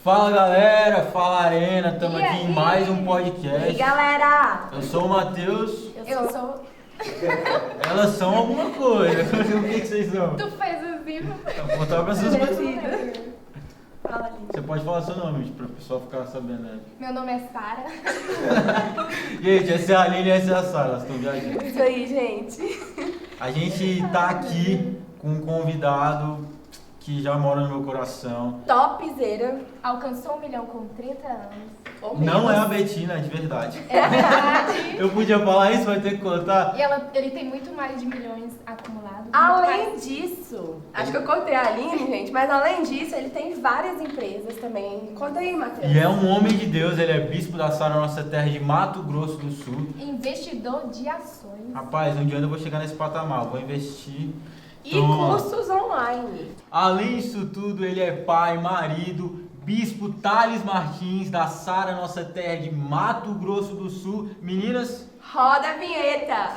Fala galera, fala Arena, estamos E aqui aí? em mais um E podcast. galera? Eu sou o Matheus, Eu sou. elas são alguma coisa. O que vocês são? Tu fez assim. Vou contar pra vocês. Fala, Lívia. Você pode falar seu nome, para o pessoal ficar sabendo. Né? Meu nome é Sara. Gente, essa é a Aline e essa é a Sara, elas estão viajando. Isso aí, gente. A gente tá aqui com um convidado que já mora no meu coração. Topzera. Alcançou 1 milhão com 30 anos. Ou Não é a menos. Betina, de verdade. É verdade. Eu podia falar isso, vai ter que contar. E ele tem muito mais de milhões acumulados. Além disso, acho que eu contei a Aline, gente, mas além disso, ele tem várias empresas também. Conta aí, Matheus. E é um homem de Deus, ele é bispo da Sara, nossa terra de Mato Grosso do Sul. Investidor de ações. Rapaz, um dia eu vou chegar nesse patamar, vou investir. E Toma. cursos online. Além disso tudo, ele é pai, marido, bispo Thales Martins, da Sara, nossa terra de Mato Grosso do Sul. Meninas, Roda a vinheta.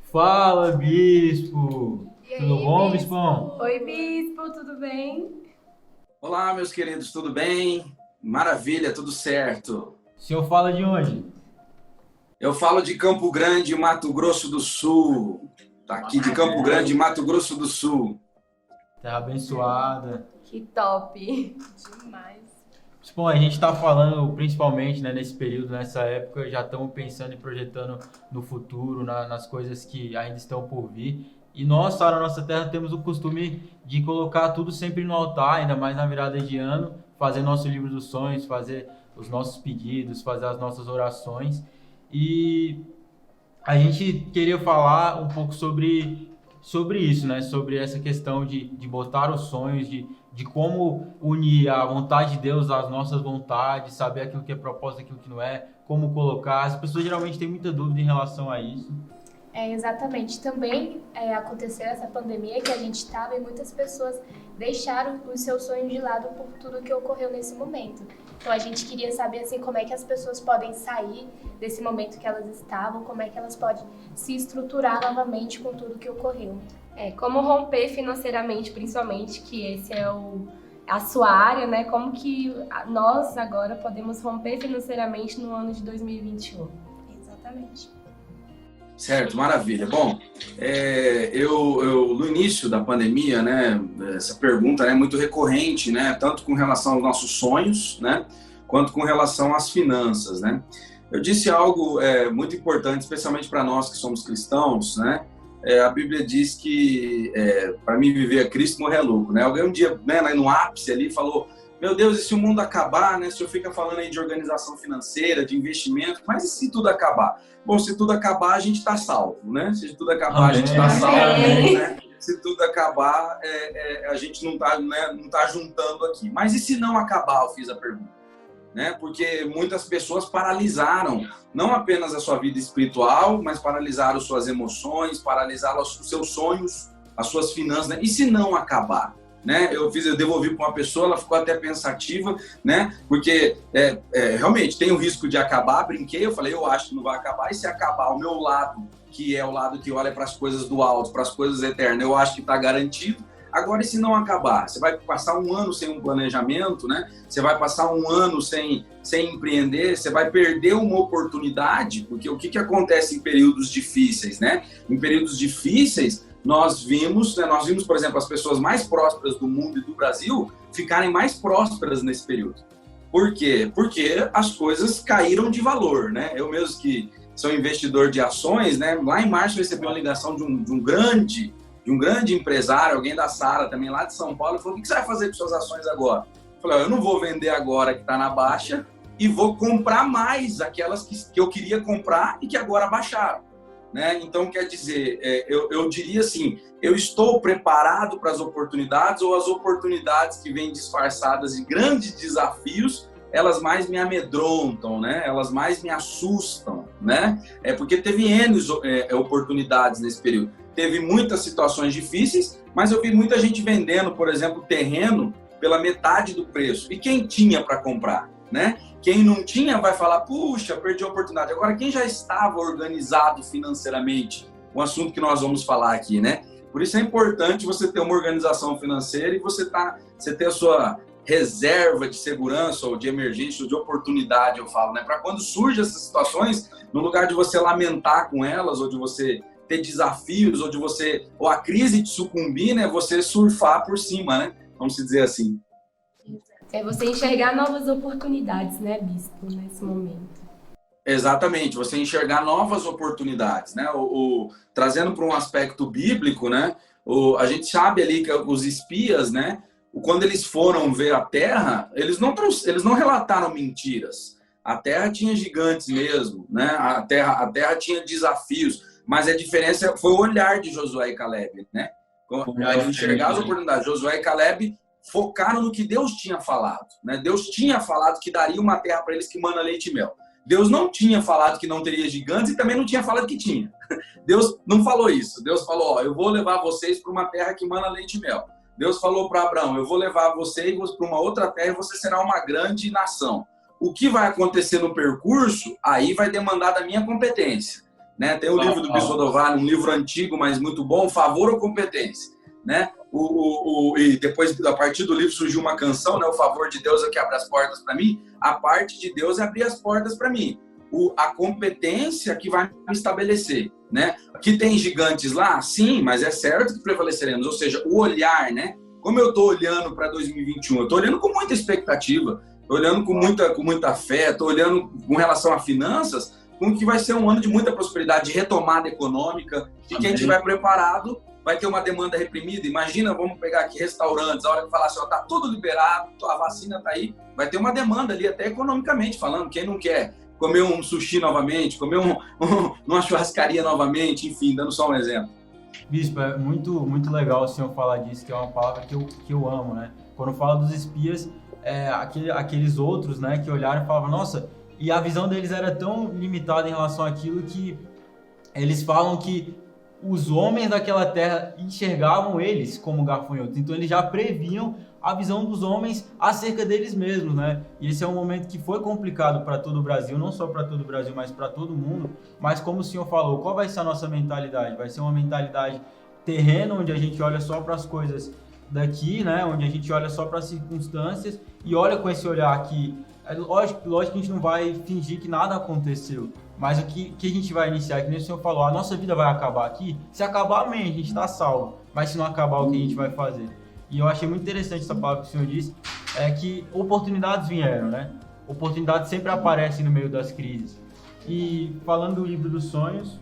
fala bispo! E aí, Tudo bom, bispo? bispão? Oi, bispo, tudo bem? Olá, meus queridos, tudo bem? Maravilha, tudo certo. O senhor fala de onde? Eu falo de Campo Grande, Mato Grosso do Sul. Tá aqui de Campo Grande, Mato Grosso do Sul. Terra abençoada. Que top. Demais. Bom, a gente está falando principalmente, né, nesse período, nessa época, já estamos pensando e projetando no futuro, nas coisas que ainda estão por vir. E nós, Sara, na nossa terra, temos o costume de colocar tudo sempre no altar, ainda mais na virada de ano, fazer nosso livro dos sonhos, fazer os nossos pedidos, fazer as nossas orações. E a gente queria falar um pouco sobre isso, né? Sobre essa questão de botar os sonhos, de como unir a vontade de Deus às nossas vontades, saber aquilo que é propósito, aquilo que não é, como colocar. As pessoas geralmente têm muita dúvida em relação a isso. Exatamente. Também aconteceu essa pandemia que a gente estava e muitas pessoas deixaram os seus sonhos de lado por tudo que ocorreu nesse momento. Então a gente queria saber assim como é que as pessoas podem sair desse momento que elas estavam, como é que elas podem se estruturar novamente com tudo que ocorreu. Como romper financeiramente, principalmente, que esse é a sua área, né? Como que nós agora podemos romper financeiramente no ano de 2021? Exatamente. Certo, maravilha. Bom, eu no início da pandemia, né, essa pergunta é muito recorrente, né, tanto com relação aos nossos sonhos, né, quanto com relação às finanças, né. Eu disse algo muito importante, especialmente para nós que somos cristãos, né. A Bíblia diz que para mim viver é Cristo, morrer é lucro, né. Alguém um dia, né, no ápice ali falou: meu Deus, e se o mundo acabar, né? O senhor fica falando aí de organização financeira, de investimento, mas e se tudo acabar? Bom, se tudo acabar, a gente está salvo, né? Se tudo acabar, a gente está salvo, né? Se tudo acabar, a gente não está, né, não tá juntando aqui. Mas e se não acabar, eu fiz a pergunta, né? Porque muitas pessoas paralisaram não apenas a sua vida espiritual, mas paralisaram suas emoções, paralisaram os seus sonhos, as suas finanças, né? E se não acabar? Né? Eu devolvi para uma pessoa, ela ficou até pensativa, né? Porque realmente tem o risco de acabar. Brinquei, eu falei, eu acho que não vai acabar, e se acabar o meu lado, que é o lado que olha para as coisas do alto, para as coisas eternas, eu acho que está garantido. Agora, e se não acabar? Você vai passar um ano sem um planejamento, né? Você vai passar um ano sem empreender, você vai perder uma oportunidade, porque o que acontece em períodos difíceis, né? Em períodos difíceis, nós vimos, por exemplo, as pessoas mais prósperas do mundo e do Brasil ficarem mais prósperas nesse período. Por quê? Porque as coisas caíram de valor, né? Eu mesmo que sou investidor de ações, né? Lá em março eu recebi uma ligação de um grande empresário, alguém da Sara também lá de São Paulo, e falou: o que você vai fazer com suas ações agora? Eu falei: eu não vou vender agora que está na baixa e vou comprar mais aquelas que eu queria comprar e que agora baixaram. Né? Então, quer dizer, eu diria assim, eu estou preparado para as oportunidades, ou as oportunidades que vêm disfarçadas de grandes desafios, elas mais me amedrontam, né? Elas mais me assustam, né? Porque teve N oportunidades nesse período. Teve muitas situações difíceis, mas eu vi muita gente vendendo, por exemplo, terreno pela metade do preço. E quem tinha para comprar? né? Quem não tinha vai falar, puxa, perdi a oportunidade. Agora, quem já estava organizado financeiramente, um assunto que nós vamos falar aqui, né? Por isso é importante você ter uma organização financeira e você ter a sua reserva de segurança ou de emergência ou de oportunidade, eu falo, né? Para quando surgem essas situações, no lugar de você lamentar com elas ou de você ter desafios ou a crise de sucumbir, né? Você surfar por cima, né? Vamos dizer assim. É você enxergar novas oportunidades, né, Bispo, nesse momento. Exatamente, você enxergar novas oportunidades, né? Trazendo para um aspecto bíblico, né? A gente sabe ali que os espias, né? Quando eles foram ver a terra, eles não relataram mentiras. A terra tinha gigantes mesmo, né? A terra tinha desafios, mas a diferença foi o olhar de Josué e Caleb, né? Enxergar as oportunidades. Josué e Caleb focaram no que Deus tinha falado, né? Deus tinha falado que daria uma terra para eles que mana leite e mel. Deus não tinha falado que não teria gigantes e também não tinha falado que tinha. Deus não falou isso. Deus falou, eu vou levar vocês para uma terra que mana leite e mel. Deus falou para Abraão, eu vou levar vocês para uma outra terra e você será uma grande nação. O que vai acontecer no percurso, aí vai demandar da minha competência, né? Tem o livro do Bispo do Vale, um livro antigo, mas muito bom, Favor ou Competência, né? E depois, a partir do livro, surgiu uma canção, né? O favor de Deus é que abre as portas para mim. A parte de Deus é abrir as portas para mim. A competência que vai me estabelecer, né? Que tem gigantes lá? Sim, mas é certo que prevaleceremos. Ou seja, o olhar, né? Como eu estou olhando para 2021? Eu estou olhando com muita expectativa, estou olhando com muita fé, estou olhando com relação a finanças, com que vai ser um ano de muita prosperidade, de retomada econômica, e quem estiver preparado vai ter uma demanda reprimida. Imagina, vamos pegar aqui restaurantes, a hora que falar assim, tá tudo liberado, a vacina tá aí, vai ter uma demanda ali, até economicamente falando, quem não quer comer um sushi novamente, comer uma churrascaria novamente, enfim, dando só um exemplo. Bispo, é muito legal o senhor falar disso, que é uma palavra que eu amo, né? Quando fala dos espias, aqueles outros, né, que olharam e falavam, nossa, e a visão deles era tão limitada em relação àquilo que eles falam que os homens daquela terra enxergavam eles como gafanhotos, então eles já previam a visão dos homens acerca deles mesmos, né? E esse é um momento que foi complicado para todo o Brasil, não só para todo o Brasil, mas para todo mundo. Mas como o senhor falou, qual vai ser a nossa mentalidade? Vai ser uma mentalidade terrena, onde a gente olha só para as coisas daqui, né? Onde a gente olha só para as circunstâncias e olha com esse olhar aqui. Lógico que a gente não vai fingir que nada aconteceu, mas o que a gente vai iniciar, que nem o senhor falou, a nossa vida vai acabar aqui. Se acabar, amém, a gente está salvo. Mas se não acabar, o que a gente vai fazer? E eu achei muito interessante essa palavra que o senhor disse, é que oportunidades vieram, né? Oportunidades sempre aparecem no meio das crises. E falando do livro dos sonhos...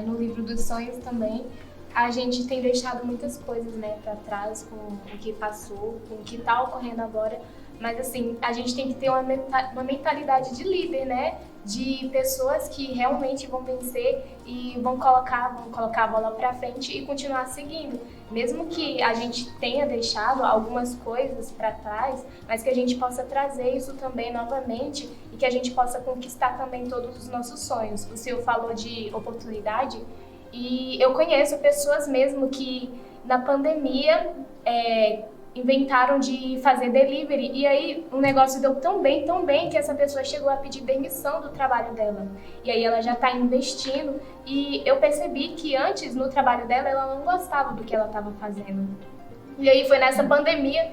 No livro dos sonhos também, a gente tem deixado muitas coisas, né, para trás com o que passou, com o que está ocorrendo agora. Mas, assim, a gente tem que ter uma mentalidade de líder, né? De pessoas que realmente vão vencer e vão colocar a bola pra frente e continuar seguindo. Mesmo que a gente tenha deixado algumas coisas para trás, mas que a gente possa trazer isso também novamente e que a gente possa conquistar também todos os nossos sonhos. O senhor falou de oportunidade e eu conheço pessoas mesmo que na pandemia inventaram de fazer delivery e aí o negócio deu tão bem que essa pessoa chegou a pedir demissão do trabalho dela. E aí ela já está investindo e eu percebi que antes no trabalho dela ela não gostava do que ela estava fazendo. E aí foi nessa pandemia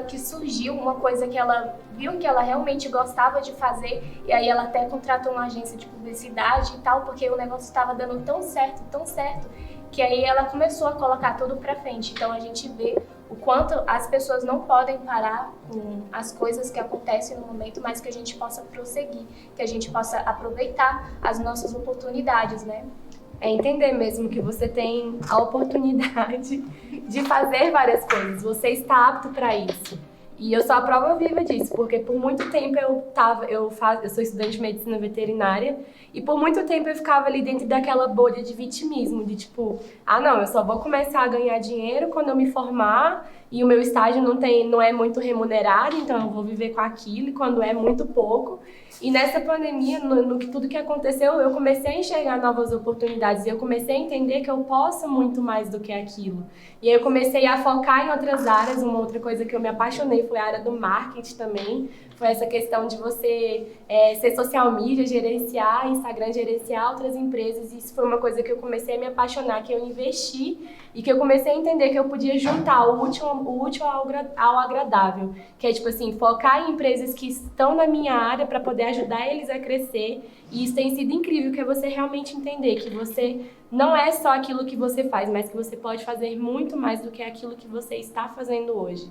que surgiu uma coisa que ela viu que ela realmente gostava de fazer e aí ela até contratou uma agência de publicidade e tal, porque o negócio estava dando tão certo, que aí ela começou a colocar tudo pra frente. Então a gente vê o quanto as pessoas não podem parar com as coisas que acontecem no momento, mas que a gente possa prosseguir, que a gente possa aproveitar as nossas oportunidades, né? É entender mesmo que você tem a oportunidade de fazer várias coisas, você está apto para isso. E eu sou a prova viva disso, porque por muito tempo eu sou estudante de medicina veterinária e por muito tempo eu ficava ali dentro daquela bolha de vitimismo, de tipo, não, eu só vou começar a ganhar dinheiro quando eu me formar e o meu estágio não é muito remunerado, então eu vou viver com aquilo e quando é muito pouco. E nessa pandemia, tudo que aconteceu, eu comecei a enxergar novas oportunidades e eu comecei a entender que eu posso muito mais do que aquilo. E aí eu comecei a focar em outras áreas. Uma outra coisa que eu me apaixonei foi a área do marketing também. foi essa questão de você ser social media, gerenciar Instagram, gerenciar outras empresas. Isso foi uma coisa que eu comecei a me apaixonar, que eu investi e que eu comecei a entender que eu podia juntar o útil ao agradável. Que é, tipo assim, focar em empresas que estão na minha área para poder ajudar eles a crescer. E isso tem sido incrível, que é você realmente entender que você não é só aquilo que você faz, mas que você pode fazer muito mais do que aquilo que você está fazendo hoje.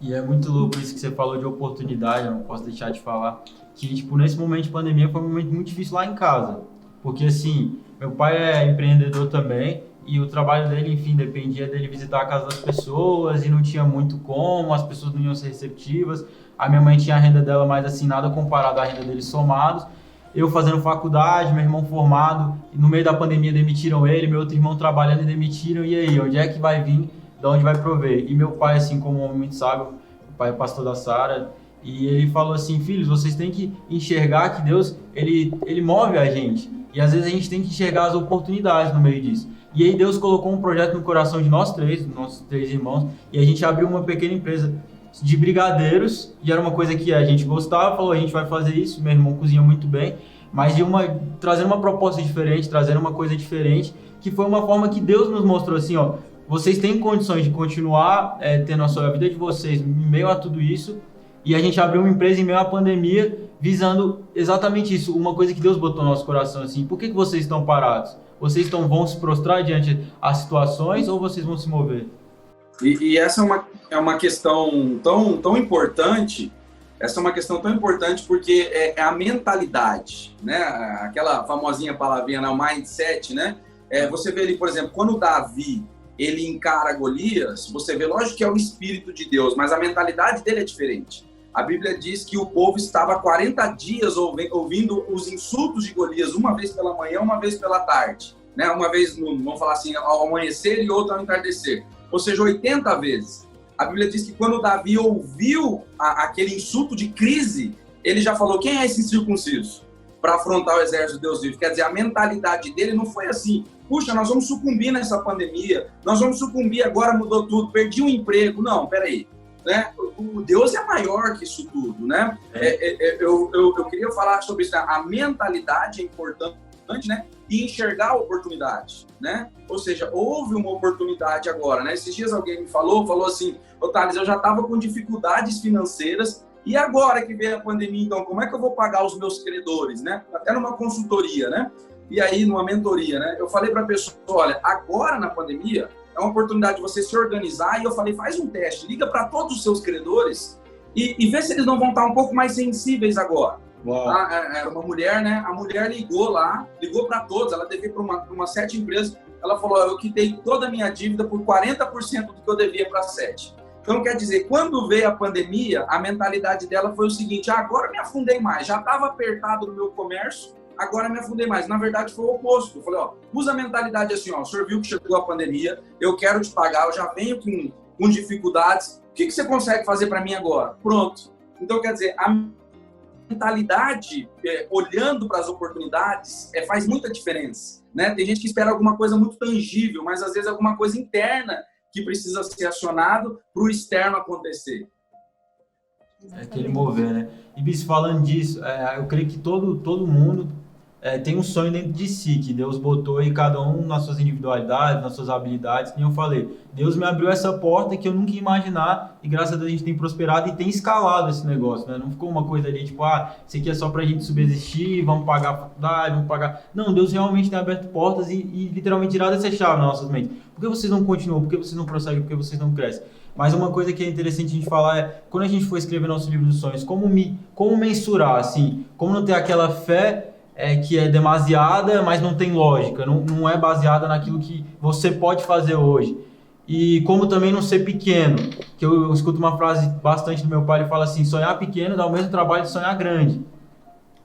E é muito louco isso que você falou de oportunidade, eu não posso deixar de falar, que, tipo, nesse momento de pandemia foi um momento muito difícil lá em casa, porque, assim, meu pai é empreendedor também, e o trabalho dele, enfim, dependia dele visitar a casa das pessoas, e não tinha muito como, as pessoas não iam ser receptivas, a minha mãe tinha a renda dela, mas, assim, nada comparado à renda deles somados, eu fazendo faculdade, meu irmão formado, e no meio da pandemia demitiram ele, meu outro irmão trabalhando e demitiram, e aí, onde é que vai vir? De onde vai prover? E meu pai, assim, como um homem muito sábio, o pai é pastor da Sara, e ele falou assim, filhos, vocês têm que enxergar que Deus, ele move a gente, e às vezes a gente tem que enxergar as oportunidades no meio disso. E aí Deus colocou um projeto no coração de nós três, nossos 3 irmãos, e a gente abriu uma pequena empresa de brigadeiros, e era uma coisa que a gente gostava, falou, a gente vai fazer isso, meu irmão cozinha muito bem, mas trazendo uma proposta diferente, trazendo uma coisa diferente, que foi uma forma que Deus nos mostrou assim, ó, vocês têm condições de continuar tendo a sua vida de vocês em meio a tudo isso, e a gente abriu uma empresa em meio à pandemia visando exatamente isso, uma coisa que Deus botou no nosso coração, assim, por que vocês estão parados? Vocês vão se prostrar diante das situações ou vocês vão se mover? E essa é uma questão tão importante, essa é uma questão tão importante porque é a mentalidade, né? Aquela famosinha palavrinha, né? O mindset, né? Você vê ali, por exemplo, quando Davi ele encara Golias, você vê, lógico que é o Espírito de Deus, mas a mentalidade dele é diferente. A Bíblia diz que o povo estava 40 dias ouvindo os insultos de Golias, uma vez pela manhã, uma vez pela tarde, né? Uma vez, vamos falar assim, ao amanhecer e outra ao entardecer, ou seja, 80 vezes. A Bíblia diz que quando Davi ouviu aquele insulto de crise, ele já falou, quem é esse incircunciso? Para afrontar o exército de Deus vivo. Quer dizer, a mentalidade dele não foi assim, puxa, nós vamos sucumbir nessa pandemia, nós vamos sucumbir, agora mudou tudo, perdi um emprego. Não, peraí. Né? O Deus é maior que isso tudo, né? Eu queria falar sobre isso, né? A mentalidade é importante, né? E enxergar a oportunidade, né? Ou seja, houve uma oportunidade agora, né? Esses dias alguém me falou assim, Thales, eu já estava com dificuldades financeiras e agora que veio a pandemia, então, como é que eu vou pagar os meus credores, né? Até numa consultoria, né? E aí, numa mentoria, né? Eu falei para a pessoa, olha, agora na pandemia é uma oportunidade de você se organizar e eu falei, faz um teste, liga para todos os seus credores e vê se eles não vão estar um pouco mais sensíveis agora. Era uma mulher, né? A mulher ligou para todos, ela devia para uma 7 empresas, ela falou, eu quitei toda a minha dívida por 40% do que eu devia para 7. Então, quer dizer, quando veio a pandemia, a mentalidade dela foi o seguinte, agora me afundei mais, já estava apertado no meu comércio, agora me afundei mais. Na verdade, foi o oposto. Eu falei, usa a mentalidade assim, o senhor viu que chegou a pandemia, eu quero te pagar, eu já venho com dificuldades, o que você consegue fazer para mim agora? Pronto. Então, quer dizer, a mentalidade, olhando para as oportunidades, faz muita diferença, né? Tem gente que espera alguma coisa muito tangível, mas às vezes alguma coisa interna que precisa ser acionado para o externo acontecer. É aquele mover, né? E, Bis, falando disso, eu creio que todo mundo tem um sonho dentro de si, que Deus botou aí cada um nas suas individualidades, nas suas habilidades, como eu falei. Deus me abriu essa porta que eu nunca ia imaginar e graças a Deus a gente tem prosperado e tem escalado esse negócio, né? Não ficou uma coisa ali tipo, isso aqui é só pra gente subsistir, vamos pagar a faculdade, vamos pagar... Não, Deus realmente tem aberto portas e literalmente tirado essa chave nas nossas mentes. Por que vocês não continuam? Por que vocês não prosseguem? Por que vocês não crescem? Mas uma coisa que é interessante a gente falar é, quando a gente for escrever nosso livro dos sonhos, como mensurar, assim, como não ter aquela fé que é demasiada, mas não tem lógica, não é baseada naquilo que você pode fazer hoje. E como também não ser pequeno, que eu escuto uma frase bastante do meu pai, ele fala assim, sonhar pequeno dá o mesmo trabalho de sonhar grande.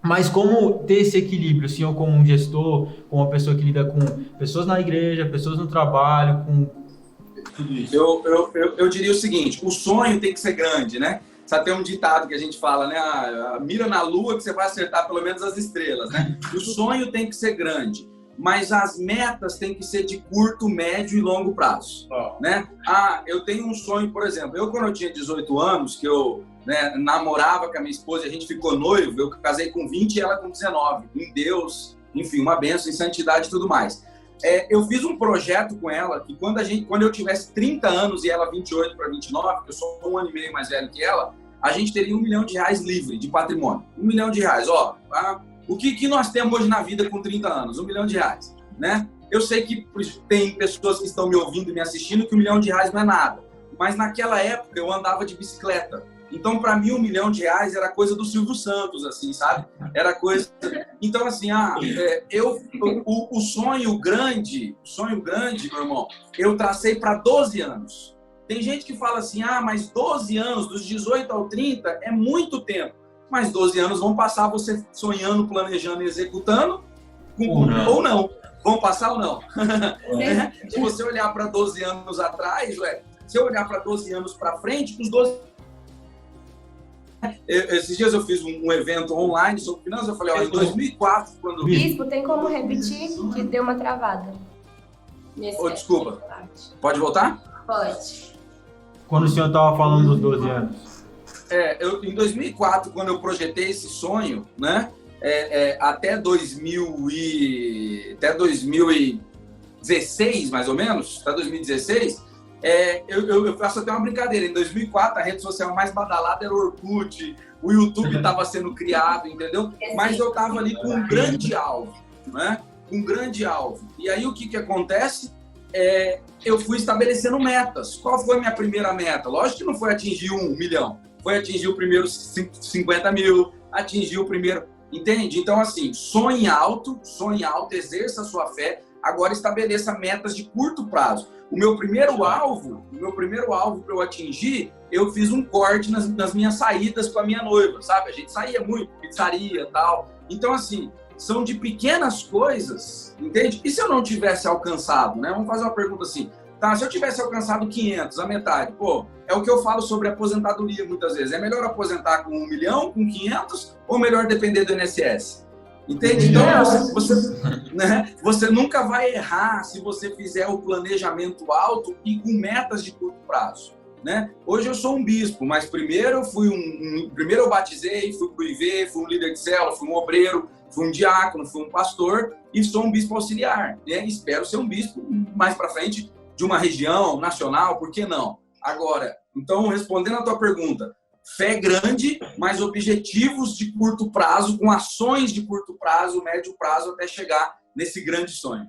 Mas como ter esse equilíbrio, assim, eu como um gestor, como uma pessoa que lida com pessoas na igreja, pessoas no trabalho, com tudo isso? Eu diria o seguinte, o sonho tem que ser grande, né? Sabe, tem um ditado que a gente fala, né? Mira na lua que você vai acertar pelo menos as estrelas, né? O sonho tem que ser grande, mas as metas têm que ser de curto, médio e longo prazo, né? Eu tenho um sonho, por exemplo, quando eu tinha 18 anos, que eu né, namorava com a minha esposa, a gente ficou noivo, eu casei com 20 e ela com 19, em Deus, enfim, uma bênção em santidade e tudo mais. Eu fiz um projeto com ela que quando eu tivesse 30 anos e ela 28 para 29, porque eu sou 1 ano e meio mais velho que ela, a gente teria R$1 milhão livre de patrimônio. R$1 milhão, ó, o que nós temos hoje na vida com 30 anos? R$1 milhão, né? Eu sei que tem pessoas que estão me ouvindo e me assistindo que R$1 milhão não é nada, mas naquela época eu andava de bicicleta. Então, para mim, R$1 milhão era coisa do Silvio Santos, assim, sabe? Era coisa... Então, assim, o sonho grande, meu irmão, eu tracei para 12 anos. Tem gente que fala assim, mas 12 anos, dos 18 ao 30, é muito tempo. Mas 12 anos vão passar você sonhando, planejando e executando, ou não. Vão passar ou não? Se você olhar para 12 anos atrás, se eu olhar para 12 anos para frente, os 12... Esses dias eu fiz um evento online sobre finanças, eu falei, em 2004, quando... Bispo, tem como repetir que deu uma travada? Desculpa, pode voltar? Pode. Quando o senhor estava falando dos 12 anos. Em 2004, quando eu projetei esse sonho, né, até 2016, mais ou menos, até 2016... eu faço até uma brincadeira. Em 2004, a rede social mais badalada era o Orkut, o YouTube estava sendo criado, entendeu? Mas eu estava ali com um grande alvo, né? Um grande alvo. E aí, o que acontece? Eu fui estabelecendo metas. Qual foi a minha primeira meta? Lógico que não foi atingir 1 milhão. Foi atingir o primeiro 50 mil, atingir o primeiro... Entende? Então, assim, sonhe alto, exerça a sua fé. Agora estabeleça metas de curto prazo. O meu primeiro alvo para eu atingir, eu fiz um corte nas minhas saídas com a minha noiva, sabe? A gente saía muito, pizzaria e tal. Então, assim, são de pequenas coisas, entende? E se eu não tivesse alcançado, né? Vamos fazer uma pergunta assim. Tá, se eu tivesse alcançado 500, a metade, é o que eu falo sobre aposentadoria muitas vezes. É melhor aposentar com 1 milhão, com 500, ou melhor depender do INSS? Entende? Então, você nunca vai errar se você fizer o planejamento alto e com metas de curto prazo, né? Hoje eu sou um bispo, mas primeiro eu batizei, fui pro IV, fui um líder de célula, fui um obreiro, fui um diácono, fui um pastor e sou um bispo auxiliar, né? Espero ser um bispo mais para frente de uma região nacional, por que não? Agora, então, respondendo a tua pergunta, fé grande, mas objetivos de curto prazo, com ações de curto prazo, médio prazo, até chegar nesse grande sonho.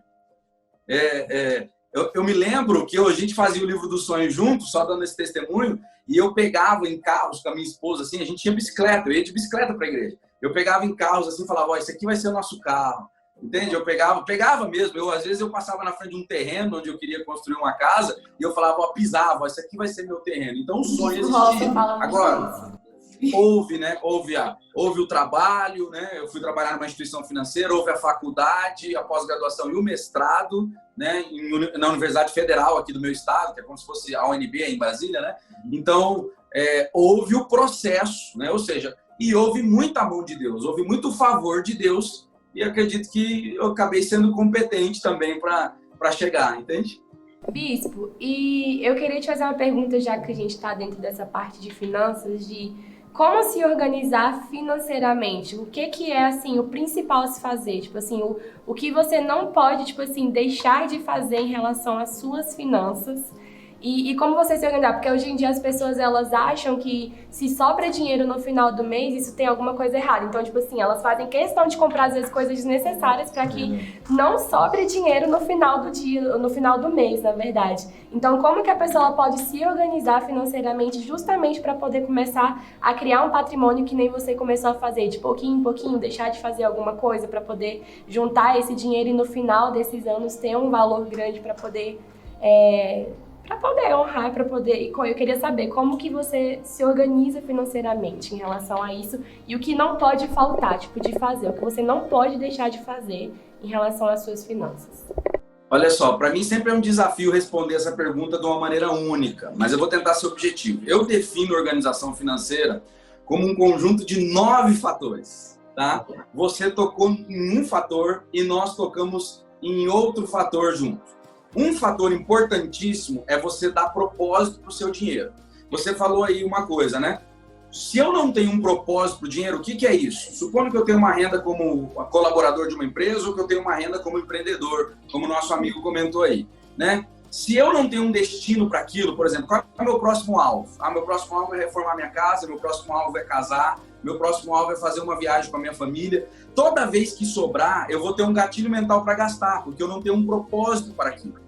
Eu me lembro que a gente fazia o livro do sonho junto, só dando esse testemunho, e eu pegava em carros com a minha esposa, assim, a gente tinha bicicleta, eu ia de bicicleta para a igreja. Eu pegava em carros assim, falava, esse aqui vai ser o nosso carro. Entende? Eu pegava mesmo. Às vezes eu passava na frente de um terreno onde eu queria construir uma casa e eu falava, pisava, esse aqui vai ser meu terreno. Então o sonho existia. Agora, houve o trabalho, né? Eu fui trabalhar numa instituição financeira, houve a faculdade, a pós-graduação e o mestrado, né? Na Universidade Federal aqui do meu estado, que é como se fosse a UNB em Brasília, né? Então, houve o processo, né? Ou seja, e houve muita mão de Deus, houve muito favor de Deus. E acredito que eu acabei sendo competente também para chegar, entende? Bispo, e eu queria te fazer uma pergunta, já que a gente está dentro dessa parte de finanças, de como se organizar financeiramente. O que é, assim, o principal a se fazer? Tipo assim, o que você não pode, tipo assim, deixar de fazer em relação às suas finanças. E como você se organizar? Porque hoje em dia as pessoas, elas acham que se sobra dinheiro no final do mês, isso tem alguma coisa errada. Então, tipo assim, elas fazem questão de comprar, às vezes, coisas desnecessárias para que não sobre dinheiro no final do dia, no final do mês, na verdade. Então, como que a pessoa pode se organizar financeiramente justamente para poder começar a criar um patrimônio que nem você começou a fazer, de pouquinho em pouquinho, deixar de fazer alguma coisa para poder juntar esse dinheiro e no final desses anos ter um valor grande para poder... honrar, para poder... Eu queria saber como que você se organiza financeiramente em relação a isso e o que não pode faltar, tipo, de fazer, o que você não pode deixar de fazer em relação às suas finanças. Olha só, para mim sempre é um desafio responder essa pergunta de uma maneira única, mas eu vou tentar ser objetivo. Eu defino organização financeira como um conjunto de 9 fatores, tá? Você tocou em um fator e nós tocamos em outro fator junto. Um fator importantíssimo é você dar propósito para o seu dinheiro. Você falou aí uma coisa, né? Se eu não tenho um propósito para o dinheiro, o que é isso? Supondo que eu tenho uma renda como colaborador de uma empresa ou que eu tenho uma renda como empreendedor, como o nosso amigo comentou aí, né? Se eu não tenho um destino para aquilo, por exemplo, qual é o meu próximo alvo? Meu próximo alvo é reformar minha casa, meu próximo alvo é casar, meu próximo alvo é fazer uma viagem com a minha família. Toda vez que sobrar, eu vou ter um gatilho mental para gastar, porque eu não tenho um propósito para aquilo.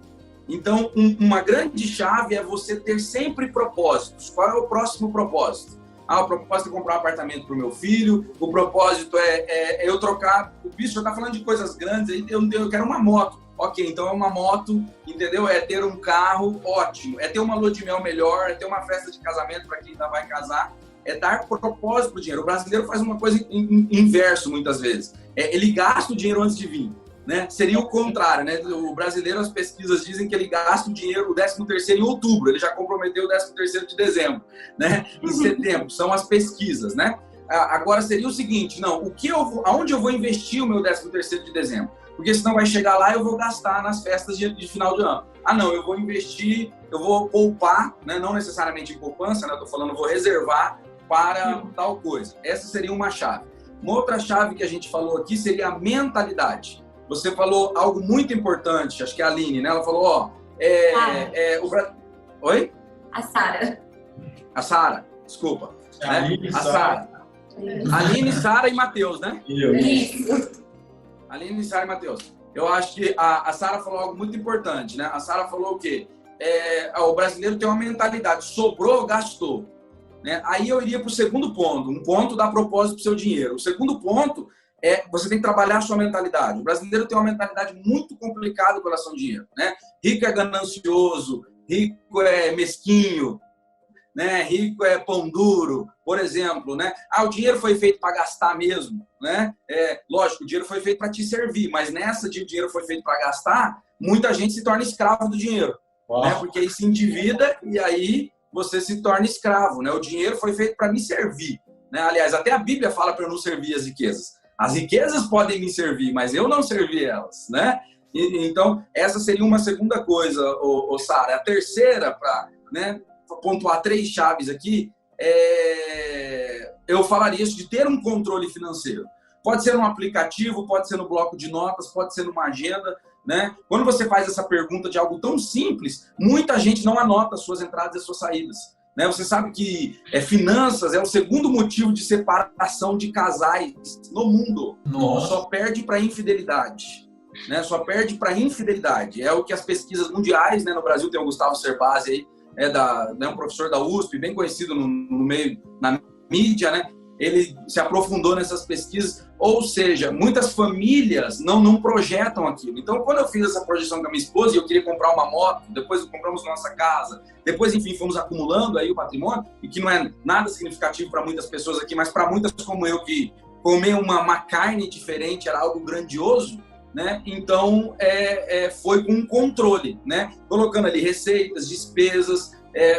Então, uma grande chave é você ter sempre propósitos. Qual é o próximo propósito? O propósito é comprar um apartamento para o meu filho, o propósito é eu trocar... O bicho está falando de coisas grandes, eu quero uma moto. Ok, então é uma moto, entendeu? É ter um carro, ótimo. É ter uma lua de mel melhor, é ter uma festa de casamento para quem ainda vai casar. É dar propósito para o dinheiro. O brasileiro faz uma coisa inverso muitas vezes. Ele gasta o dinheiro antes de vir, né? Seria o contrário, né? O brasileiro, as pesquisas dizem que ele gasta o dinheiro, o 13º em outubro. Ele já comprometeu o 13º de dezembro, né? Em setembro. São as pesquisas, né? Agora seria o seguinte, aonde eu vou investir o meu 13º de dezembro? Porque senão vai chegar lá e eu vou gastar nas festas de final de ano. Eu vou investir, eu vou poupar, né? Não necessariamente em poupança, né? Eu tô falando, eu vou reservar para tal coisa. Essa seria uma chave. Uma outra chave que a gente falou aqui seria a mentalidade. Você falou algo muito importante, acho que é a Aline, né? Ela falou, Oi? A Sara. A Sara, desculpa. Aline, a Sara. Aline, Sara e Matheus, né? Isso. Aline, Sara e Matheus. Eu acho que a Sara falou algo muito importante, né? A Sara falou o quê? O brasileiro tem uma mentalidade, sobrou, gastou. Né? Aí eu iria para o segundo ponto, um ponto dá propósito para o seu dinheiro. O segundo ponto você tem que trabalhar a sua mentalidade. O brasileiro tem uma mentalidade muito complicada com relação ao dinheiro. Né? Rico é ganancioso, rico é mesquinho, né? Rico é pão duro, por exemplo, né? O dinheiro foi feito para gastar mesmo, né? Lógico, o dinheiro foi feito para te servir, mas nessa de o dinheiro foi feito para gastar, muita gente se torna escravo do dinheiro, né? Porque aí se endivida e aí você se torna escravo, né? O dinheiro foi feito para me servir, né? Aliás, até a Bíblia fala para eu não servir as riquezas. As riquezas podem me servir, mas eu não servi elas, né? Então, essa seria uma segunda coisa, Sara. A terceira, para, né, pontuar 3 chaves aqui, eu falaria isso de ter um controle financeiro. Pode ser num aplicativo, pode ser no bloco de notas, pode ser numa agenda, né? Quando você faz essa pergunta de algo tão simples, muita gente não anota as suas entradas e as suas saídas. Né? Você sabe que finanças é o segundo motivo de separação de casais no mundo. Nossa. Só perde para infidelidade. Né? Só perde para infidelidade. É o que as pesquisas mundiais, né? No Brasil tem o Gustavo Cerbasi aí, um professor da USP, bem conhecido no meio, na mídia, né? Ele se aprofundou nessas pesquisas, ou seja, muitas famílias não projetam aquilo. Então, quando eu fiz essa projeção com a minha esposa e eu queria comprar uma moto, depois compramos nossa casa, depois, enfim, fomos acumulando aí o patrimônio, e que não é nada significativo para muitas pessoas aqui, mas para muitas como eu, que comer uma carne diferente era algo grandioso, né? Então, foi com um controle, né? Colocando ali receitas, despesas,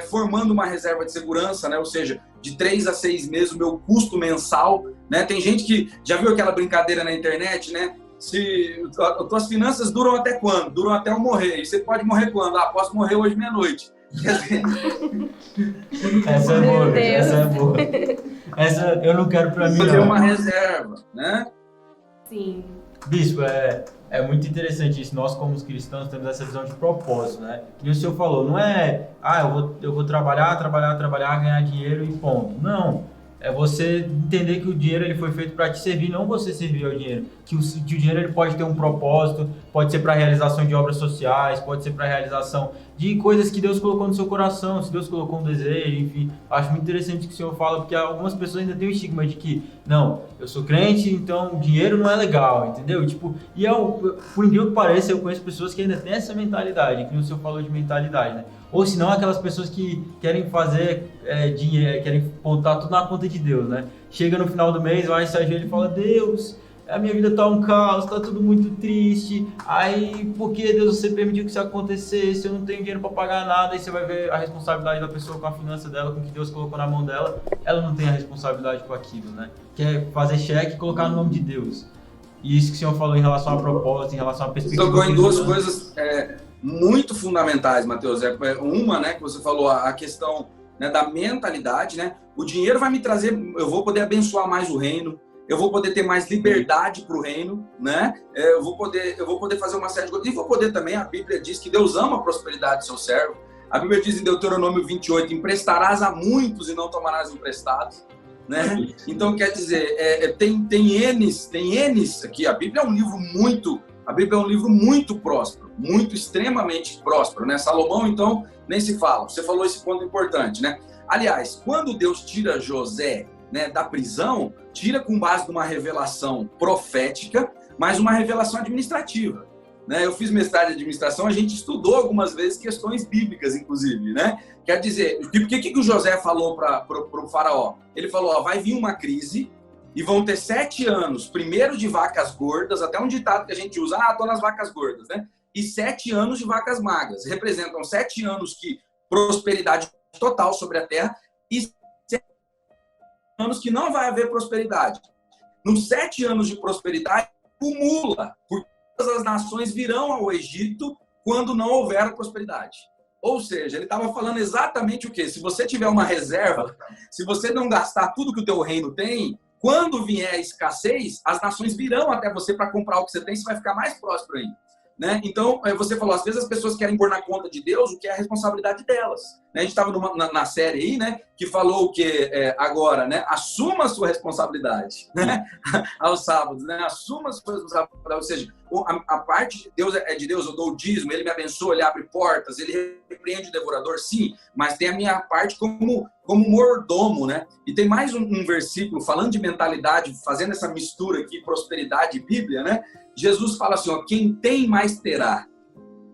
formando uma reserva de segurança, né? Ou seja, de 3 a 6 meses o meu custo mensal, né? Tem gente que já viu aquela brincadeira na internet, né? Se as tuas finanças duram até quando? Duram até eu morrer. E você pode morrer quando? Posso morrer hoje meia-noite. Essa é boa, essa é boa. Essa eu não quero pra mim, fazer não. uma reserva, né? Sim. Bispo, é muito interessante isso. Nós, como os cristãos, temos essa visão de propósito, né? Que o senhor falou, não é, eu vou trabalhar, ganhar dinheiro e ponto. Não. É você entender que o dinheiro ele foi feito para te servir, não você servir ao dinheiro. Que o dinheiro ele pode ter um propósito, pode ser para a realização de obras sociais, pode ser para a realização de coisas que Deus colocou no seu coração, se Deus colocou um desejo, enfim. Acho muito interessante o que o senhor fala, porque algumas pessoas ainda têm o estigma de que, não, eu sou crente, então dinheiro não é legal, entendeu? Por incrível que pareça, eu conheço pessoas que ainda têm essa mentalidade, que o senhor falou de mentalidade, né? Ou se não, aquelas pessoas que querem fazer dinheiro, querem botar tudo na conta de Deus, né? Chega no final do mês, vai se ajoelha e fala, Deus, a minha vida tá um caos, tá tudo muito triste. Aí, por que Deus você permitiu que isso acontecesse? Eu não tenho dinheiro para pagar nada. Aí você vai ver a responsabilidade da pessoa com a finança dela, com o que Deus colocou na mão dela. Ela não tem a responsabilidade com aquilo, né? Quer fazer cheque e colocar no nome de Deus. E isso que o senhor falou em relação a propósito, em relação à perspectiva... Tocou em 2 coisas muito fundamentais, Matheus. Uma, né, que você falou, a questão né, da mentalidade, né? O dinheiro vai me trazer, eu vou poder abençoar mais o reino, eu vou poder ter mais liberdade para o reino, né? Eu vou poder fazer uma série de coisas. E vou poder também, a Bíblia diz que Deus ama a prosperidade do seu servo. A Bíblia diz em Deuteronômio 28, emprestarás a muitos e não tomarás emprestados, né? Então, quer dizer, tem N's aqui. A Bíblia é um livro muito próspero, muito extremamente próspero, né? Salomão, então, nem se fala. Você falou esse ponto importante, né? Aliás, quando Deus tira José, né, da prisão, tira com base numa revelação profética, mas uma revelação administrativa, né? Eu fiz mestrado em administração, a gente estudou algumas vezes questões bíblicas, inclusive, né? Quer dizer, o que o José falou para o faraó? Ele falou, ó, vai vir uma crise e vão ter 7 anos, primeiro de vacas gordas, até um ditado que a gente usa, tô nas vacas gordas, né? E 7 anos de vacas magras. Representam 7 anos que prosperidade total sobre a terra e 7 anos que não vai haver prosperidade. Nos 7 anos de prosperidade, acumula, porque todas as nações virão ao Egito quando não houver prosperidade. Ou seja, ele estava falando exatamente o quê? Se você tiver uma reserva, se você não gastar tudo que o teu reino tem, quando vier a escassez, as nações virão até você para comprar o que você tem, você vai ficar mais próspero ainda. Né? Então, você falou, às vezes as pessoas querem pôr na conta de Deus o que é a responsabilidade delas. Né? A gente estava na série aí, né, que falou o que agora, né, assuma a sua responsabilidade, né, aos sábados, né, assuma a sua responsabilidade, ou seja, a parte de Deus é de Deus, eu dou o dízimo, ele me abençoa, ele abre portas, ele repreende o devorador, sim, mas tem a minha parte como mordomo, né? E tem mais um versículo falando de mentalidade, fazendo essa mistura aqui, prosperidade e Bíblia, né? Jesus fala assim, ó, quem tem mais terá,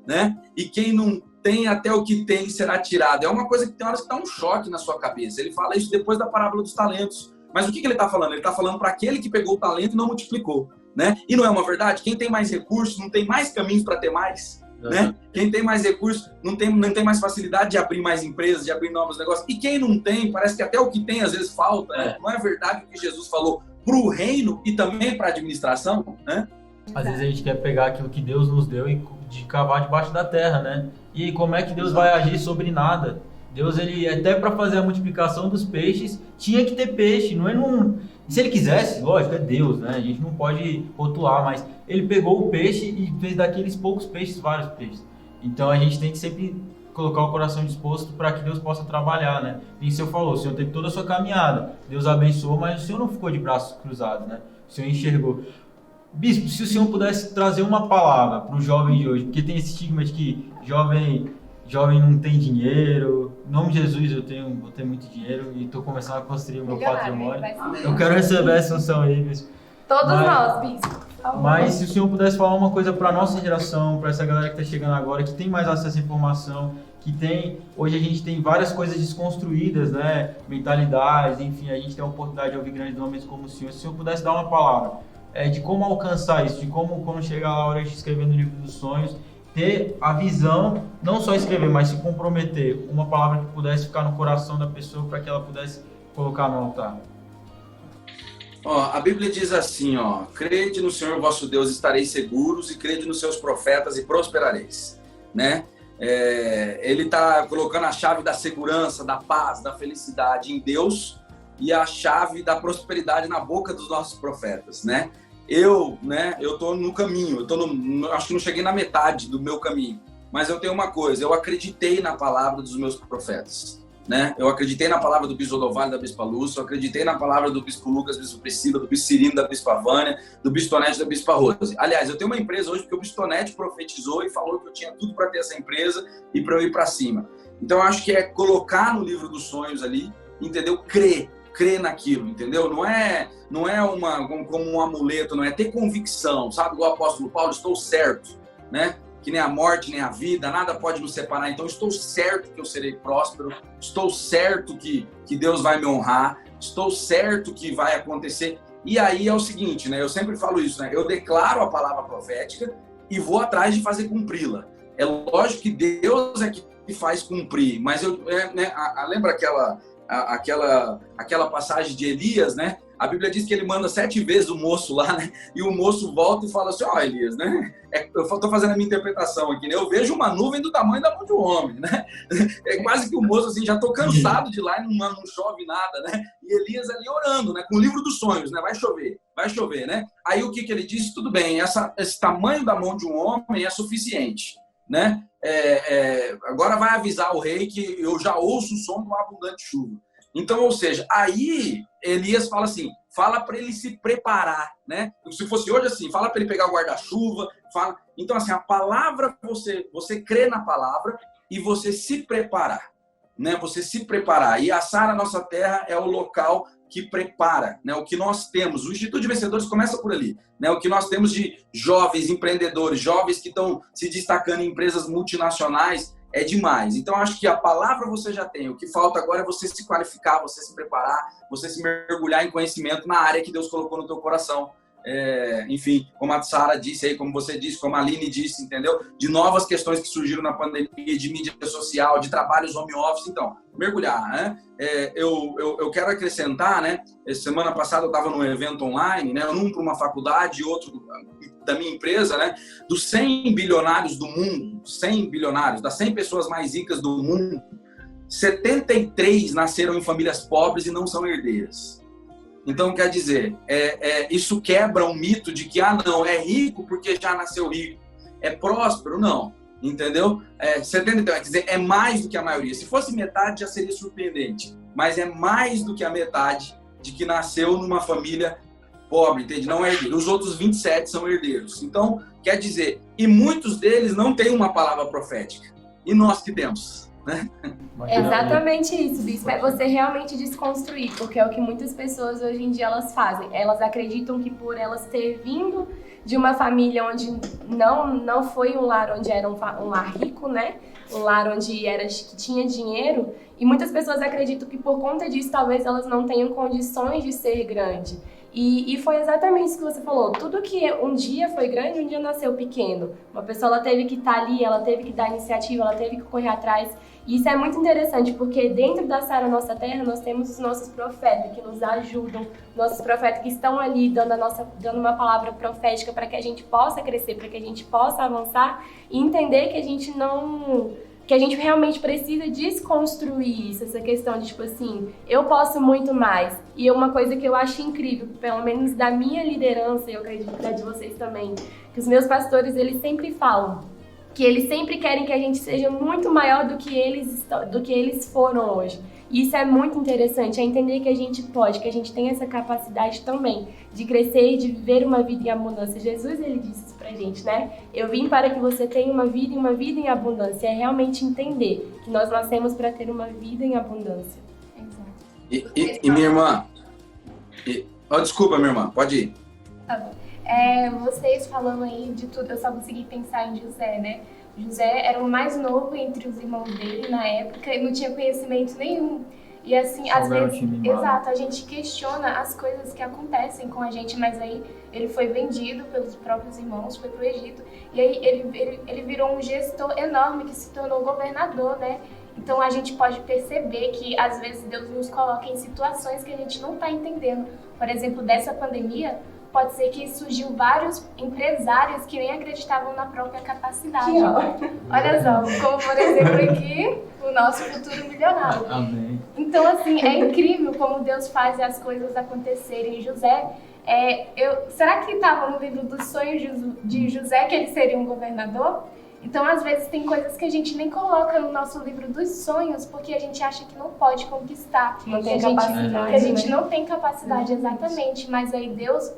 né? E quem não tem, até o que tem será tirado. É uma coisa que tem horas que dá um choque na sua cabeça. Ele fala isso depois da parábola dos talentos. Mas o que ele está falando? Ele está falando para aquele que pegou o talento e não multiplicou, né? E não é uma verdade? Quem tem mais recursos não tem mais caminhos para ter mais, né? Quem tem mais recursos não tem mais facilidade de abrir mais empresas, de abrir novos negócios. E quem não tem, parece que até o que tem às vezes falta. Né? Não é verdade o que Jesus falou para o reino e também para a administração, né? Às vezes a gente quer pegar aquilo que Deus nos deu e de cavar debaixo da terra, né? E como é que Deus vai agir sobre nada? Deus, ele até para fazer a multiplicação dos peixes, tinha que ter peixe, não é num... Se ele quisesse, lógico, é Deus, né? A gente não pode rotular, mas ele pegou o peixe e fez daqueles poucos peixes, vários peixes. Então a gente tem que sempre colocar o coração disposto para que Deus possa trabalhar, né? E o Senhor falou, o Senhor teve toda a sua caminhada, Deus abençoou, mas o Senhor não ficou de braços cruzados, né? O Senhor enxergou. Bispo, se o senhor pudesse trazer uma palavra para o jovem de hoje, porque tem esse estigma de que jovem não tem dinheiro, em nome de Jesus vou ter muito dinheiro e estou começando a construir o meu patrimônio. Eu quero receber essa unção aí, bispo. Nós, bispo. Mas se o senhor pudesse falar uma coisa para a nossa geração, para essa galera que está chegando agora, que tem mais acesso à informação, hoje a gente tem várias coisas desconstruídas, né? Mentalidades, enfim, a gente tem a oportunidade de ouvir grandes nomes como o senhor. Se o senhor pudesse dar uma palavra de como alcançar isso, de como quando chegar a hora de escrever no livro dos sonhos, ter a visão, não só escrever, mas se comprometer, uma palavra que pudesse ficar no coração da pessoa para que ela pudesse colocar no altar. A Bíblia diz assim, crede no Senhor vosso Deus, estareis seguros, e crede nos seus profetas e prosperareis, né? Ele está colocando a chave da segurança, da paz, da felicidade em Deus e a chave da prosperidade na boca dos nossos profetas, né? Eu tô no caminho, acho que não cheguei na metade do meu caminho, mas eu tenho uma coisa, eu acreditei na palavra dos meus profetas, né? Eu acreditei na palavra do Bispo Odovalho, da Bispa Lúcia, eu acreditei na palavra do Bispo Lucas, Bispo Priscila, do Bispo Cirino, da Bispa Vânia, do Bispo Tonete, da Bispa Rose. Aliás, eu tenho uma empresa hoje porque o Bispo Tonete profetizou e falou que eu tinha tudo para ter essa empresa e para eu ir para cima. Então, eu acho que é colocar no livro dos sonhos ali, entendeu? Crer naquilo, entendeu? Não é como um amuleto, não é ter convicção, sabe? Igual o apóstolo Paulo, estou certo, né? Que nem a morte, nem a vida, nada pode nos separar. Então, estou certo que eu serei próspero, estou certo que Deus vai me honrar, estou certo que vai acontecer. E aí é o seguinte, né? Eu sempre falo isso, né? Eu declaro a palavra profética e vou atrás de fazer cumpri-la. É lógico que Deus é que faz cumprir, mas lembra aquela passagem de Elias, né? A Bíblia diz que ele manda 7 vezes o moço lá, né? E o moço volta e fala assim, ó, Elias, né? Eu estou fazendo a minha interpretação aqui, né? Eu vejo uma nuvem do tamanho da mão de um homem, né? É quase que o moço, assim, já estou cansado de ir lá e não chove nada, né? E Elias ali orando, né? Com o livro dos sonhos, né? Vai chover, né? Aí o que ele disse? Tudo bem, esse tamanho da mão de um homem é suficiente, né? Agora vai avisar o rei que eu já ouço o som de uma abundante chuva. Então, ou seja, aí Elias fala assim, fala para ele se preparar, né? Se fosse hoje assim, fala para ele pegar o guarda-chuva, fala. Então, assim, a palavra, você crê na palavra e você se preparar, né? Você se preparar. E a Sara Nossa Terra é o local que prepara, né? O que nós temos. O Instituto de Vencedores começa por ali, né? O que nós temos de jovens empreendedores, jovens que estão se destacando em empresas multinacionais, é demais. Então, acho que a palavra você já tem. O que falta agora é você se qualificar, você se preparar, você se mergulhar em conhecimento na área que Deus colocou no teu coração. Enfim, como a Sara disse aí, como você disse, como a Aline disse, entendeu? De novas questões que surgiram na pandemia, de mídia social, de trabalhos home office. Então, mergulhar, né? Eu quero acrescentar, né? Semana passada eu estava num evento online, né? Um para uma faculdade e outro da minha empresa, né? Dos 100 bilionários do mundo, 100 bilionários, das 100 pessoas mais ricas do mundo, 73 nasceram em famílias pobres e não são herdeiras. Então, quer dizer, isso quebra um mito de que, não, é rico porque já nasceu rico. É próspero? Não. Entendeu? 70, quer dizer, é mais do que a maioria. Se fosse metade, já seria surpreendente. Mas é mais do que a metade de que nasceu numa família pobre, entende? Não é herdeiro. Os outros 27 são herdeiros. Então, quer dizer, e muitos deles não têm uma palavra profética. E nós que temos, né? Exatamente isso, Bispo. É você realmente desconstruir, porque é o que muitas pessoas hoje em dia elas fazem. Elas acreditam que por elas ter vindo de uma família onde não foi um lar onde era um lar rico, né? Um lar onde que tinha dinheiro. E muitas pessoas acreditam que por conta disso talvez elas não tenham condições de ser grande. E foi exatamente isso que você falou. Tudo que um dia foi grande, um dia nasceu pequeno. Uma pessoa ela teve que estar ali, ela teve que dar iniciativa, ela teve que correr atrás. E isso é muito interessante, porque dentro da Sara Nossa Terra nós temos os nossos profetas que nos ajudam, nossos profetas que estão ali dando uma palavra profética para que a gente possa crescer, para que a gente possa avançar e entender que a gente realmente precisa desconstruir isso, essa questão de, tipo assim, eu posso muito mais. E uma coisa que eu acho incrível, pelo menos da minha liderança, e eu acredito que é de vocês também, que os meus pastores, eles sempre falam que eles sempre querem que a gente seja muito maior do que eles foram hoje. E isso é muito interessante, é entender que a gente pode, que a gente tem essa capacidade também de crescer e de viver uma vida em abundância. Jesus, ele disse isso pra gente, né? Eu vim para que você tenha uma vida em abundância. É realmente entender que nós nascemos para ter uma vida em abundância. Exato. E minha irmã... desculpa, minha irmã, pode ir. Tá bom. Vocês falando aí de tudo, eu só consegui pensar em José, né? José era o mais novo entre os irmãos dele na época e não tinha conhecimento nenhum. E assim, às vezes, exato, a gente questiona as coisas que acontecem com a gente, mas aí ele foi vendido pelos próprios irmãos, foi pro Egito, e aí ele virou um gestor enorme que se tornou governador, né? Então a gente pode perceber que às vezes Deus nos coloca em situações que a gente não está entendendo. Por exemplo, dessa pandemia, pode ser que surgiu vários empresários que nem acreditavam na própria capacidade. Olha só, como por exemplo aqui, o nosso futuro milionário. Amém. Então, assim, é incrível como Deus faz as coisas acontecerem. José, será que estava no livro dos sonhos de José que ele seria um governador? Então, às vezes, tem coisas que a gente nem coloca no nosso livro dos sonhos porque a gente acha que não pode conquistar. Não tem capacidade. Que a gente não tem capacidade, exatamente. Mas aí Deus...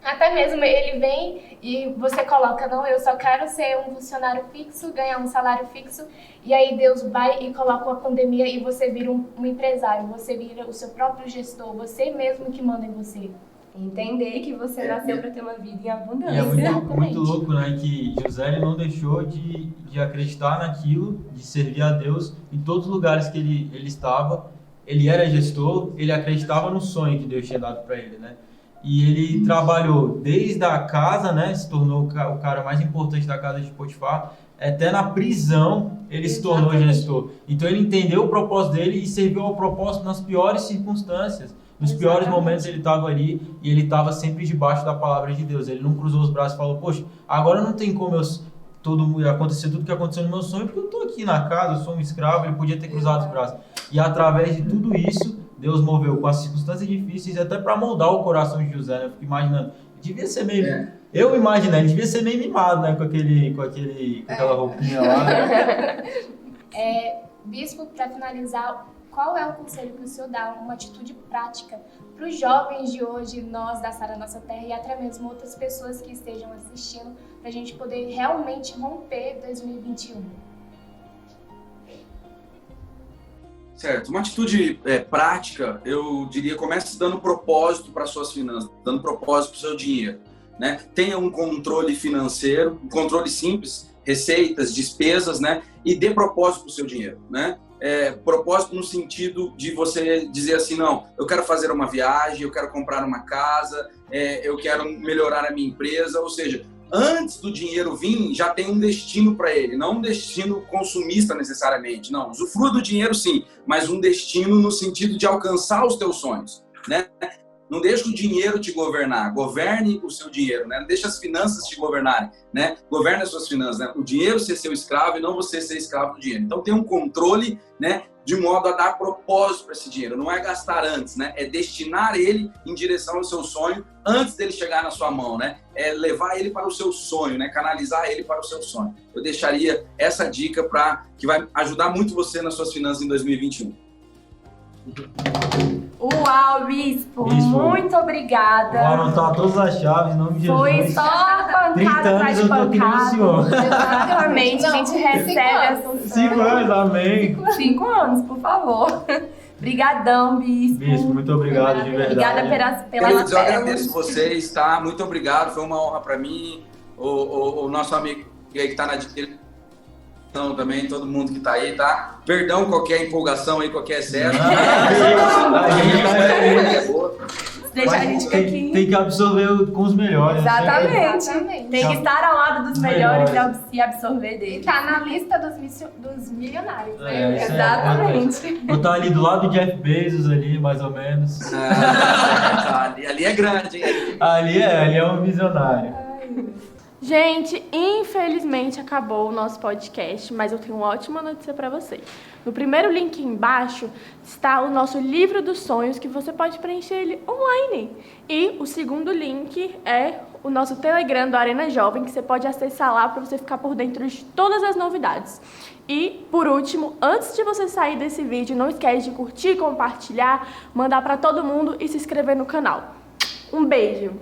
Até mesmo ele vem e você coloca, não, eu só quero ser um funcionário fixo, ganhar um salário fixo, e aí Deus vai e coloca uma pandemia e você vira um empresário, você vira o seu próprio gestor, você mesmo que manda em você. Entender que você nasceu para ter uma vida em abundância. E é muito louco, né, que José ele não deixou de acreditar naquilo, de servir a Deus em todos os lugares que ele estava. Ele era gestor, ele acreditava no sonho que Deus tinha dado para ele, né? E ele trabalhou desde a casa, né? Se tornou o cara mais importante da casa de Potifar. Até na prisão ele se tornou gestor. Então ele entendeu o propósito dele e serviu ao propósito nas piores circunstâncias. Nos piores momentos ele estava ali e ele estava sempre debaixo da palavra de Deus. Ele não cruzou os braços e falou, poxa, agora não tem como acontecer tudo que aconteceu no meu sonho, porque eu estou aqui na casa, eu sou um escravo, ele podia ter cruzado os braços. E através de tudo isso, Deus moveu com as circunstâncias difíceis até para moldar o coração de José, né? Eu fico imaginando, devia ser meio... Eu imagino, ele devia ser meio mimado, né? Com aquela roupinha lá. Bispo, para finalizar, qual é o conselho que o senhor dá, uma atitude prática para os jovens de hoje, nós da Sara Nossa Terra e até mesmo outras pessoas que estejam assistindo, para a gente poder realmente romper 2021? Certo. Uma atitude prática, eu diria, comece dando propósito para suas finanças, dando propósito para o seu dinheiro, né? Tenha um controle financeiro, um controle simples, receitas, despesas, né? E dê propósito para o seu dinheiro, né? Propósito no sentido de você dizer assim, não, eu quero fazer uma viagem, eu quero comprar uma casa, eu quero melhorar a minha empresa, ou seja, antes do dinheiro vir, já tem um destino para ele, não um destino consumista necessariamente, não, usufrua do dinheiro sim, mas um destino no sentido de alcançar os teus sonhos, né? Não deixe o dinheiro te governar, governe o seu dinheiro, né? Não deixe as finanças te governarem, né? Governe as suas finanças, né? O dinheiro ser seu escravo e não você ser escravo do dinheiro. Então tem um controle, né? De modo a dar propósito para esse dinheiro. Não é gastar antes, né? É destinar ele em direção ao seu sonho antes dele chegar na sua mão, né? É levar ele para o seu sonho, né? Canalizar ele para o seu sonho. Eu deixaria essa dica que vai ajudar muito você nas suas finanças em 2021. Uau, Bispo, muito obrigada. Vou anotar todas as chaves em nome de Jesus. Foi só pancada 30 atrás anos de eu tô aqui no pancada. senhor. Exatamente, a gente recebe essa 5 anos, amém. 5 anos, por favor. Obrigadão, Bispo. Bispo, muito obrigado de verdade. Obrigada pelas Queridos, eu pérolas. agradeço vocês, tá? Muito obrigado, foi uma honra para mim. O nosso amigo aí que está na direção também, todo mundo que tá aí, tá? Perdão qualquer empolgação aí, qualquer excesso. Deixa a gente aqui. Tem que absorver com os melhores. Exatamente. Tem que estar ao lado dos melhores e absorver deles. Tá na lista dos milionários, né? Exatamente. Vou estar ali do lado do Jeff Bezos, ali, mais ou menos. Ali é grande, hein? Ali é um visionário. Gente, infelizmente acabou o nosso podcast, mas eu tenho uma ótima notícia para vocês. No primeiro link embaixo está o nosso livro dos sonhos, que você pode preencher ele online. E o segundo link é o nosso Telegram do Arena Jovem, que você pode acessar lá para você ficar por dentro de todas as novidades. E, por último, antes de você sair desse vídeo, não esquece de curtir, compartilhar, mandar para todo mundo e se inscrever no canal. Um beijo!